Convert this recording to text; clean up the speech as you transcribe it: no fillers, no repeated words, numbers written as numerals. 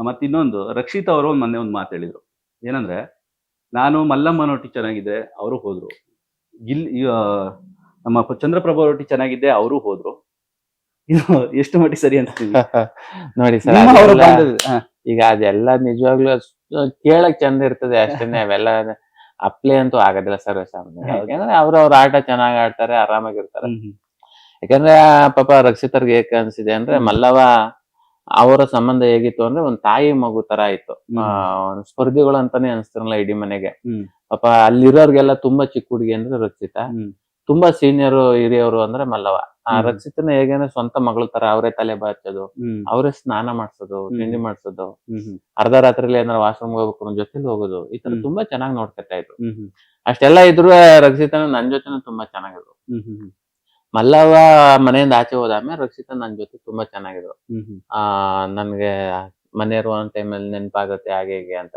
ಮತ್ತೆ ಇನ್ನೊಂದು ರಕ್ಷಿತ್ ಅವರು ಮೊನ್ನೆ ಒಂದು ಮಾತು ಹೇಳಿದ್ರು. ಏನಂದ್ರೆ, ನಾನು ಮಲ್ಲಮ್ಮನೊಟ್ಟಿ ಚೆನ್ನಾಗಿದೆ, ಅವರು ಹೋದ್ರು. ನಮ್ಮ ಚಂದ್ರಪ್ರಭು ರೊಟ್ಟಿ ಚೆನ್ನಾಗಿದ್ದೆ, ಅವರು ಹೋದ್ರು. ಇದು ಎಷ್ಟು ಮಟ್ಟಿಗೆ ಸರಿ ಅನ್ಸ್ತೀವಿ? ನೋಡಿ ಸರ್, ನಿಮ್ಮ ಅವರ ಅದೆಲ್ಲ ಬಾಂಧವ್ಯ ಈಗ ಅದೆಲ್ಲ ನಿಜವಾಗ್ಲೂ ಕೇಳಕ್ ಚಂದ ಇರ್ತದೆ ಅಷ್ಟೇನೆ. ಅವೆಲ್ಲ ಅಪ್ಲೈ ಅಂತೂ ಆಗೋದಿಲ್ಲ ಸರ್ವೇಸಾಮಾನ್ಯ. ಯಾಕಂದ್ರೆ ಅವ್ರ ಆಟ ಚೆನ್ನಾಗ್ ಆಡ್ತಾರೆ, ಆರಾಮಾಗಿರ್ತಾರೆ. ಯಾಕಂದ್ರೆ ಪಾಪ ರಕ್ಷಿತರ್ಗೆ ಏಕೆ ಅನ್ಸಿದೆ ಅಂದ್ರೆ, ಮಲ್ಲವ ಅವರ ಸಂಬಂಧ ಹೇಗಿತ್ತು ಅಂದ್ರೆ ಒಂದ್ ತಾಯಿ ಮಗು ತರ ಇತ್ತು. ಸ್ಪರ್ಧಿಗಳು ಅಂತಾನೆ ಅನ್ಸ್ತಿರಲ್ಲ ಇಡೀ ಮನೆಗೆ. ಪಾಪ ಅಲ್ಲಿರೋರ್ಗೆಲ್ಲ ತುಂಬಾ ಚಿಕ್ಕ ಹುಡುಗಿ ಅಂದ್ರೆ ರಕ್ಷಿತ, ತುಂಬಾ ಸೀನಿಯರ್ ಹಿರಿಯವರು ಅಂದ್ರೆ ಮಲ್ಲವ. ಆ ರಕ್ಷಿತನ ಹೇಗೇನೆ ಸ್ವಂತ ಮಗಳ ತರ ಅವರೇ ತಲೆ ಬಾಚೋದು, ಅವರೇ ಸ್ನಾನ ಮಾಡ್ಸೋದು, ತಿಂಡಿ ಮಾಡ್ಸೋದು, ಅರ್ಧ ರಾತ್ರಿಲಿ ಏನಾರ ವಾಶ್ರೂಮ್ ಹೋಗ್ಬೇಕು ಜೊತೆಲಿ ಹೋಗೋದು, ಈ ತರ ತುಂಬಾ ಚೆನ್ನಾಗಿ ನೋಡ್ಕೊತಾ ಇದ್ರು. ಅಷ್ಟೆಲ್ಲ ಇದ್ರು ರಕ್ಷಿತನ ನನ್ ಜೊತೆನೂ ತುಂಬಾ ಚೆನ್ನಾಗಿದ್ರು. ಮಲ್ಲವ್ವ ಮನೆಯಿಂದ ಆಚೆ ಹೋದಾದ್ಮೇಲೆ ರಕ್ಷಿತ ನನ್ ಜೊತೆ ತುಂಬಾ ಚೆನ್ನಾಗಿದ್ರು. ನನ್ಗೆ ಮನೆಯವರು ಒಂದ್ ಟೈಮಲ್ಲಿ ನೆನಪಾಗುತ್ತೆ ಹಾಗೆ ಹೀಗೆ ಅಂತ.